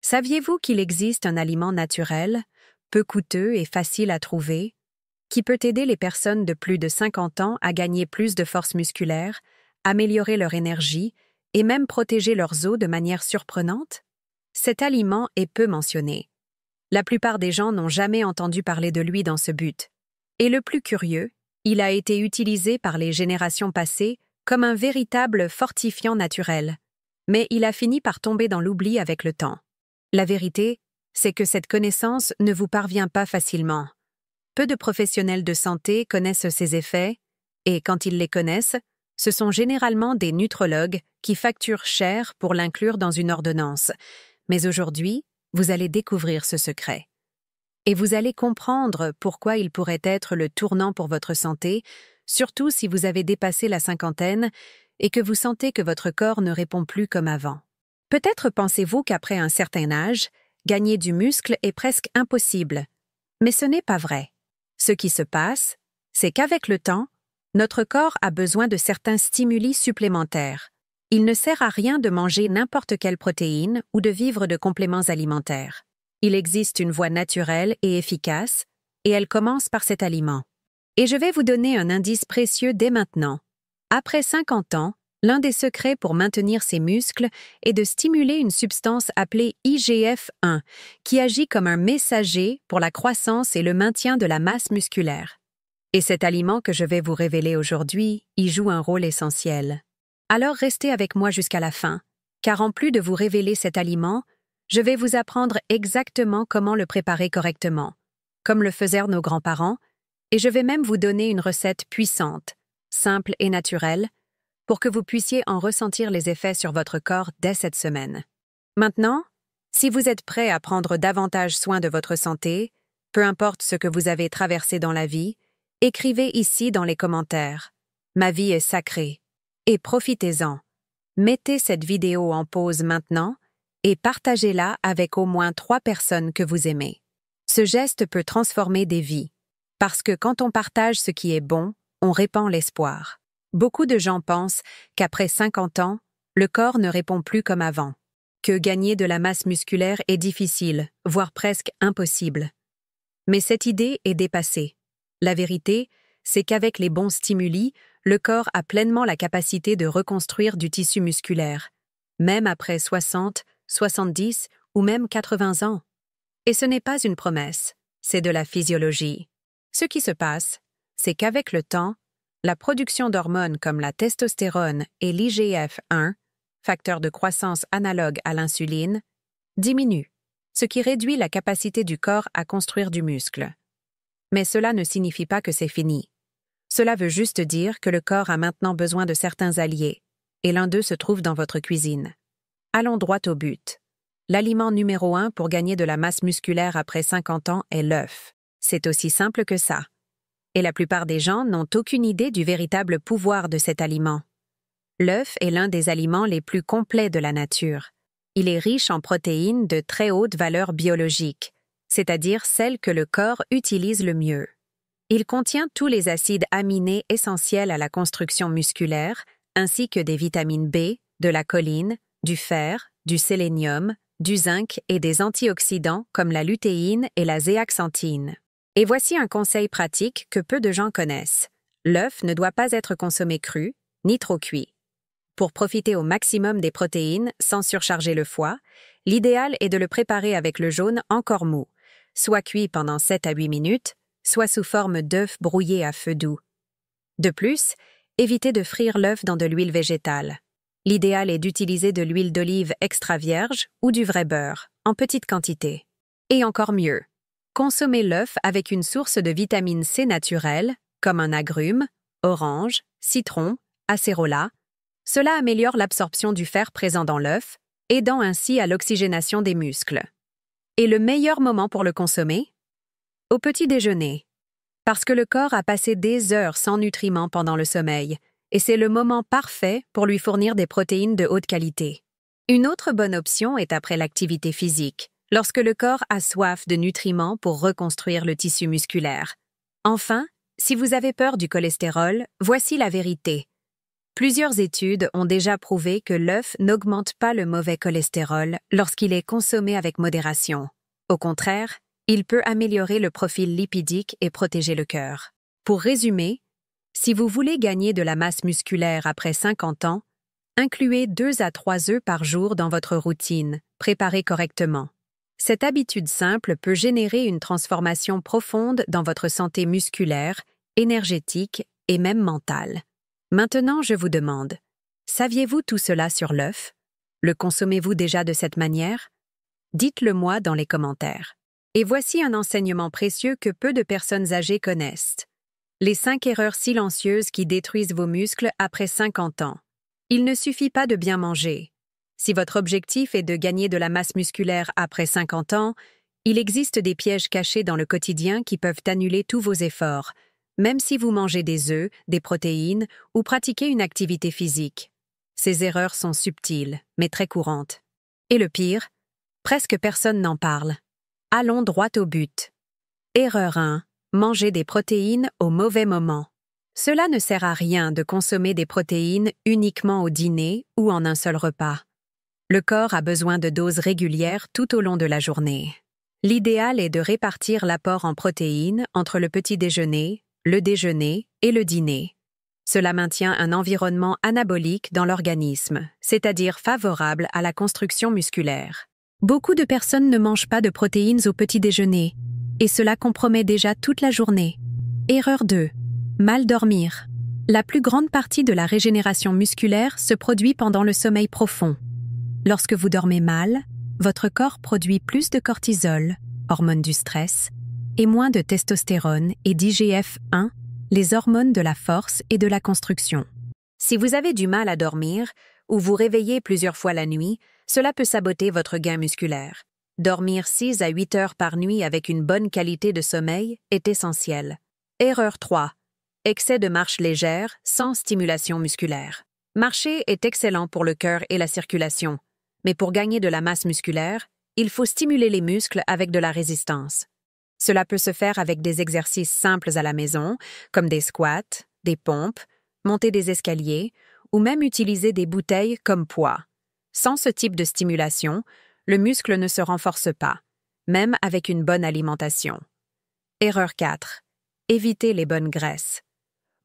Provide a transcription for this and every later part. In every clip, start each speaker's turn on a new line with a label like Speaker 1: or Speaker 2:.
Speaker 1: Saviez-vous qu'il existe un aliment naturel, peu coûteux et facile à trouver, qui peut aider les personnes de plus de 50 ans à gagner plus de force musculaire, améliorer leur énergie et même protéger leurs os de manière surprenante? Cet aliment est peu mentionné. La plupart des gens n'ont jamais entendu parler de lui dans ce but. Et le plus curieux, il a été utilisé par les générations passées comme un véritable fortifiant naturel. Mais il a fini par tomber dans l'oubli avec le temps. La vérité, c'est que cette connaissance ne vous parvient pas facilement. Peu de professionnels de santé connaissent ses effets, et quand ils les connaissent, ce sont généralement des nutrologues qui facturent cher pour l'inclure dans une ordonnance. Mais aujourd'hui, vous allez découvrir ce secret. Et vous allez comprendre pourquoi il pourrait être le tournant pour votre santé, surtout si vous avez dépassé la cinquantaine et que vous sentez que votre corps ne répond plus comme avant. Peut-être pensez-vous qu'après un certain âge, gagner du muscle est presque impossible. Mais ce n'est pas vrai. Ce qui se passe, c'est qu'avec le temps, notre corps a besoin de certains stimuli supplémentaires. Il ne sert à rien de manger n'importe quelle protéine ou de vivre de compléments alimentaires. Il existe une voie naturelle et efficace, et elle commence par cet aliment. Et je vais vous donner un indice précieux dès maintenant. Après 50 ans, l'un des secrets pour maintenir ses muscles est de stimuler une substance appelée IGF-1, qui agit comme un messager pour la croissance et le maintien de la masse musculaire. Et cet aliment que je vais vous révéler aujourd'hui y joue un rôle essentiel. Alors restez avec moi jusqu'à la fin, car en plus de vous révéler cet aliment, je vais vous apprendre exactement comment le préparer correctement, comme le faisaient nos grands-parents, et je vais même vous donner une recette puissante, simple et naturelle, pour que vous puissiez en ressentir les effets sur votre corps dès cette semaine. Maintenant, si vous êtes prêt à prendre davantage soin de votre santé, peu importe ce que vous avez traversé dans la vie, écrivez ici dans les commentaires « Ma vie est sacrée » et profitez-en. Mettez cette vidéo en pause maintenant et partagez-la avec au moins 3 personnes que vous aimez. Ce geste peut transformer des vies, parce que quand on partage ce qui est bon, on répand l'espoir. Beaucoup de gens pensent qu'après 50 ans, le corps ne répond plus comme avant, que gagner de la masse musculaire est difficile, voire presque impossible. Mais cette idée est dépassée. La vérité, c'est qu'avec les bons stimuli, le corps a pleinement la capacité de reconstruire du tissu musculaire, même après 60, 70 ou même 80 ans. Et ce n'est pas une promesse, c'est de la physiologie. Ce qui se passe, c'est qu'avec le temps, la production d'hormones comme la testostérone et l'IGF-1, facteur de croissance analogue à l'insuline, diminue, ce qui réduit la capacité du corps à construire du muscle. Mais cela ne signifie pas que c'est fini. Cela veut juste dire que le corps a maintenant besoin de certains alliés, et l'un d'eux se trouve dans votre cuisine. Allons droit au but. L'aliment numéro 1 pour gagner de la masse musculaire après 50 ans est l'œuf. C'est aussi simple que ça. Et la plupart des gens n'ont aucune idée du véritable pouvoir de cet aliment. L'œuf est l'un des aliments les plus complets de la nature. Il est riche en protéines de très haute valeur biologique, c'est-à-dire celles que le corps utilise le mieux. Il contient tous les acides aminés essentiels à la construction musculaire, ainsi que des vitamines B, de la choline, du fer, du sélénium, du zinc et des antioxydants comme la lutéine et la zéaxanthine. Et voici un conseil pratique que peu de gens connaissent. L'œuf ne doit pas être consommé cru, ni trop cuit. Pour profiter au maximum des protéines sans surcharger le foie, l'idéal est de le préparer avec le jaune encore mou, soit cuit pendant 7 à 8 minutes, soit sous forme d'œuf brouillé à feu doux. De plus, évitez de frire l'œuf dans de l'huile végétale. L'idéal est d'utiliser de l'huile d'olive extra vierge ou du vrai beurre, en petite quantité. Et encore mieux, consommez l'œuf avec une source de vitamine C naturelle, comme un agrume, orange, citron, acérola. Cela améliore l'absorption du fer présent dans l'œuf, aidant ainsi à l'oxygénation des muscles. Et le meilleur moment pour le consommer? Au petit déjeuner. Parce que le corps a passé des heures sans nutriments pendant le sommeil, et c'est le moment parfait pour lui fournir des protéines de haute qualité. Une autre bonne option est après l'activité physique, lorsque le corps a soif de nutriments pour reconstruire le tissu musculaire. Enfin, si vous avez peur du cholestérol, voici la vérité. Plusieurs études ont déjà prouvé que l'œuf n'augmente pas le mauvais cholestérol lorsqu'il est consommé avec modération. Au contraire, il peut améliorer le profil lipidique et protéger le cœur. Pour résumer, si vous voulez gagner de la masse musculaire après 50 ans, incluez 2 à 3 œufs par jour dans votre routine, préparés correctement. Cette habitude simple peut générer une transformation profonde dans votre santé musculaire, énergétique et même mentale. Maintenant, je vous demande, saviez-vous tout cela sur l'œuf? Le consommez-vous déjà de cette manière? Dites-le moi dans les commentaires. Et voici un enseignement précieux que peu de personnes âgées connaissent. Les 5 erreurs silencieuses qui détruisent vos muscles après 50 ans. Il ne suffit pas de bien manger. Si votre objectif est de gagner de la masse musculaire après 50 ans, il existe des pièges cachés dans le quotidien qui peuvent annuler tous vos efforts, même si vous mangez des œufs, des protéines ou pratiquez une activité physique. Ces erreurs sont subtiles, mais très courantes. Et le pire, presque personne n'en parle. Allons droit au but. Erreur 1. Manger des protéines au mauvais moment. Cela ne sert à rien de consommer des protéines uniquement au dîner ou en un seul repas. Le corps a besoin de doses régulières tout au long de la journée. L'idéal est de répartir l'apport en protéines entre le petit déjeuner, le déjeuner et le dîner. Cela maintient un environnement anabolique dans l'organisme, c'est-à-dire favorable à la construction musculaire. Beaucoup de personnes ne mangent pas de protéines au petit déjeuner, et cela compromet déjà toute la journée. Erreur 2. Mal dormir. La plus grande partie de la régénération musculaire se produit pendant le sommeil profond. Lorsque vous dormez mal, votre corps produit plus de cortisol, hormone du stress, et moins de testostérone et d'IGF-1, les hormones de la force et de la construction. Si vous avez du mal à dormir ou vous réveillez plusieurs fois la nuit, cela peut saboter votre gain musculaire. Dormir 6 à 8 heures par nuit avec une bonne qualité de sommeil est essentiel. Erreur 3. Excès de marche légère sans stimulation musculaire. Marcher est excellent pour le cœur et la circulation, mais pour gagner de la masse musculaire, il faut stimuler les muscles avec de la résistance. Cela peut se faire avec des exercices simples à la maison, comme des squats, des pompes, monter des escaliers, ou même utiliser des bouteilles comme poids. Sans ce type de stimulation, le muscle ne se renforce pas, même avec une bonne alimentation. Erreur 4. Éviter les bonnes graisses.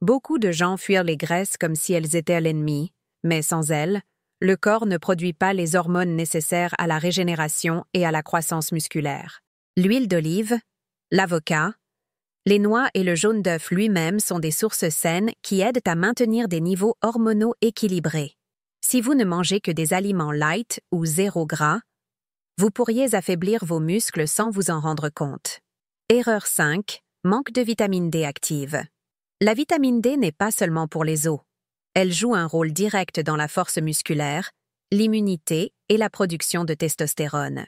Speaker 1: Beaucoup de gens fuient les graisses comme si elles étaient l'ennemi, mais sans elles, le corps ne produit pas les hormones nécessaires à la régénération et à la croissance musculaire. L'huile d'olive, l'avocat, les noix et le jaune d'œuf lui-même sont des sources saines qui aident à maintenir des niveaux hormonaux équilibrés. Si vous ne mangez que des aliments light ou zéro gras, vous pourriez affaiblir vos muscles sans vous en rendre compte. Erreur 5. Manque de vitamine D active. La vitamine D n'est pas seulement pour les os. Elle joue un rôle direct dans la force musculaire, l'immunité et la production de testostérone.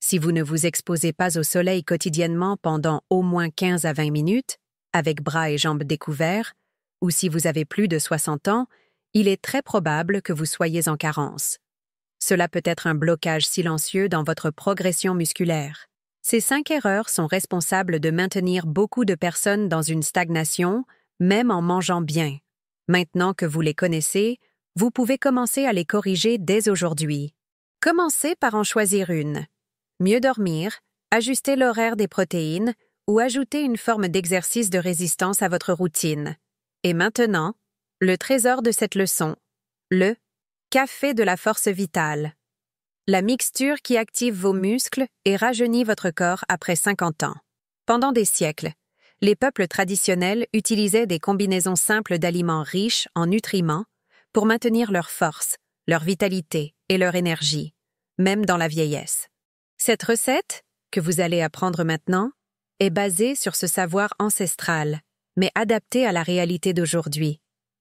Speaker 1: Si vous ne vous exposez pas au soleil quotidiennement pendant au moins 15 à 20 minutes, avec bras et jambes découverts, ou si vous avez plus de 60 ans, il est très probable que vous soyez en carence. Cela peut être un blocage silencieux dans votre progression musculaire. Ces 5 erreurs sont responsables de maintenir beaucoup de personnes dans une stagnation, même en mangeant bien. Maintenant que vous les connaissez, vous pouvez commencer à les corriger dès aujourd'hui. Commencez par en choisir une. Mieux dormir, ajuster l'horaire des protéines ou ajouter une forme d'exercice de résistance à votre routine. Et maintenant, le trésor de cette leçon, le café de la force vitale. La mixture qui active vos muscles et rajeunit votre corps après 50 ans. Pendant des siècles, les peuples traditionnels utilisaient des combinaisons simples d'aliments riches en nutriments pour maintenir leur force, leur vitalité et leur énergie, même dans la vieillesse. Cette recette, que vous allez apprendre maintenant, est basée sur ce savoir ancestral, mais adapté à la réalité d'aujourd'hui.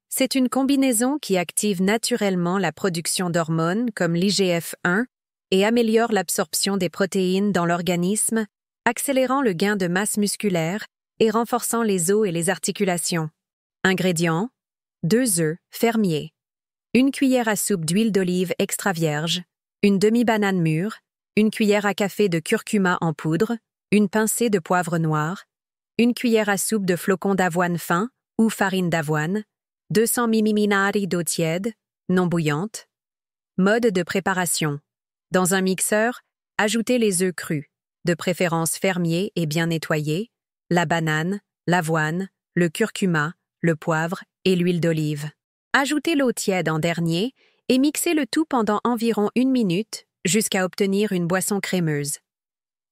Speaker 1: C'est une combinaison qui active naturellement la production d'hormones comme l'IGF-1 et améliore l'absorption des protéines dans l'organisme, accélérant le gain de masse musculaire et renforçant les os et les articulations. Ingrédients: 2 œufs fermiers, 1 cuillère à soupe d'huile d'olive extra vierge, une demi-banane mûre, 1 cuillère à café de curcuma en poudre, une pincée de poivre noir, 1 cuillère à soupe de flocons d'avoine fin ou farine d'avoine, 200 ml d'eau tiède, non bouillante. Mode de préparation. Dans un mixeur, ajoutez les œufs crus, de préférence fermiers et bien nettoyés, la banane, l'avoine, le curcuma, le poivre et l'huile d'olive. Ajoutez l'eau tiède en dernier et mixez le tout pendant environ 1 minute jusqu'à obtenir une boisson crémeuse.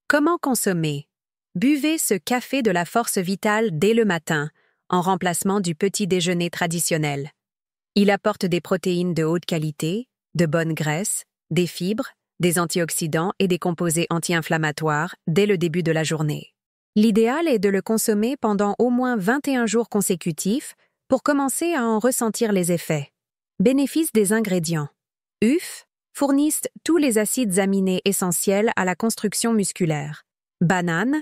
Speaker 1: Comment consommer? Buvez ce café de la force vitale dès le matin, en remplacement du petit déjeuner traditionnel. Il apporte des protéines de haute qualité, de bonnes graisses, des fibres, des antioxydants et des composés anti-inflammatoires dès le début de la journée. L'idéal est de le consommer pendant au moins 21 jours consécutifs pour commencer à en ressentir les effets. Bénéfice des ingrédients. UF fournissent tous les acides aminés essentiels à la construction musculaire. Banane,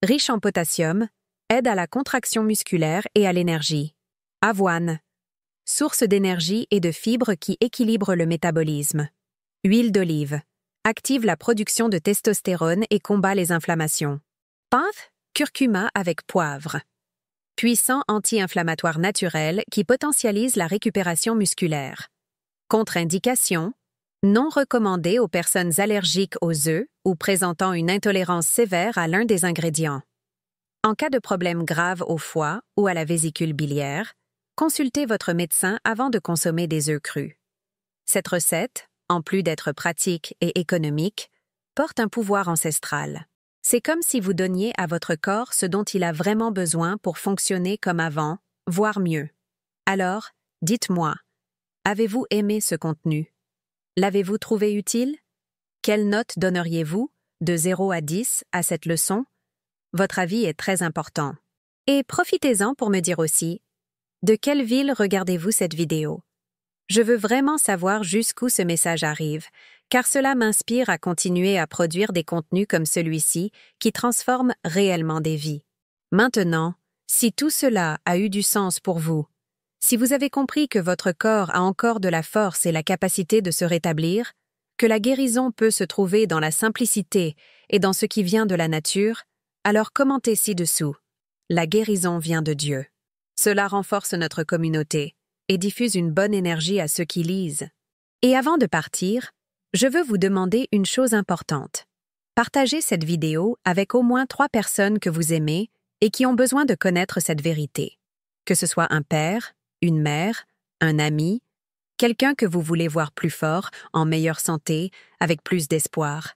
Speaker 1: riche en potassium, aide à la contraction musculaire et à l'énergie. Avoine, source d'énergie et de fibres qui équilibrent le métabolisme. Huile d'olive, active la production de testostérone et combat les inflammations. Path, curcuma avec poivre. Puissant anti-inflammatoire naturel qui potentialise la récupération musculaire. Contre-indication, non recommandé aux personnes allergiques aux œufs ou présentant une intolérance sévère à l'un des ingrédients. En cas de problème grave au foie ou à la vésicule biliaire, consultez votre médecin avant de consommer des œufs crus. Cette recette, en plus d'être pratique et économique, porte un pouvoir ancestral. C'est comme si vous donniez à votre corps ce dont il a vraiment besoin pour fonctionner comme avant, voire mieux. Alors, dites-moi, avez-vous aimé ce contenu? L'avez-vous trouvé utile? Quelle note donneriez-vous, de 0 à 10, à cette leçon? Votre avis est très important. Et profitez-en pour me dire aussi, de quelle ville regardez-vous cette vidéo? Je veux vraiment savoir jusqu'où ce message arrive, car cela m'inspire à continuer à produire des contenus comme celui-ci qui transforment réellement des vies. Maintenant, si tout cela a eu du sens pour vous, si vous avez compris que votre corps a encore de la force et la capacité de se rétablir, que la guérison peut se trouver dans la simplicité et dans ce qui vient de la nature, alors commentez ci-dessous. La guérison vient de Dieu. Cela renforce notre communauté et diffuse une bonne énergie à ceux qui lisent. Et avant de partir, je veux vous demander une chose importante. Partagez cette vidéo avec au moins 3 personnes que vous aimez et qui ont besoin de connaître cette vérité. Que ce soit un père, une mère, un ami, quelqu'un que vous voulez voir plus fort, en meilleure santé, avec plus d'espoir.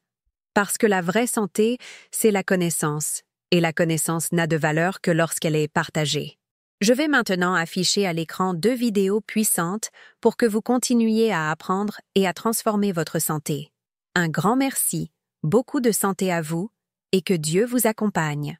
Speaker 1: Parce que la vraie santé, c'est la connaissance, et la connaissance n'a de valeur que lorsqu'elle est partagée. Je vais maintenant afficher à l'écran 2 vidéos puissantes pour que vous continuiez à apprendre et à transformer votre santé. Un grand merci, beaucoup de santé à vous, et que Dieu vous accompagne.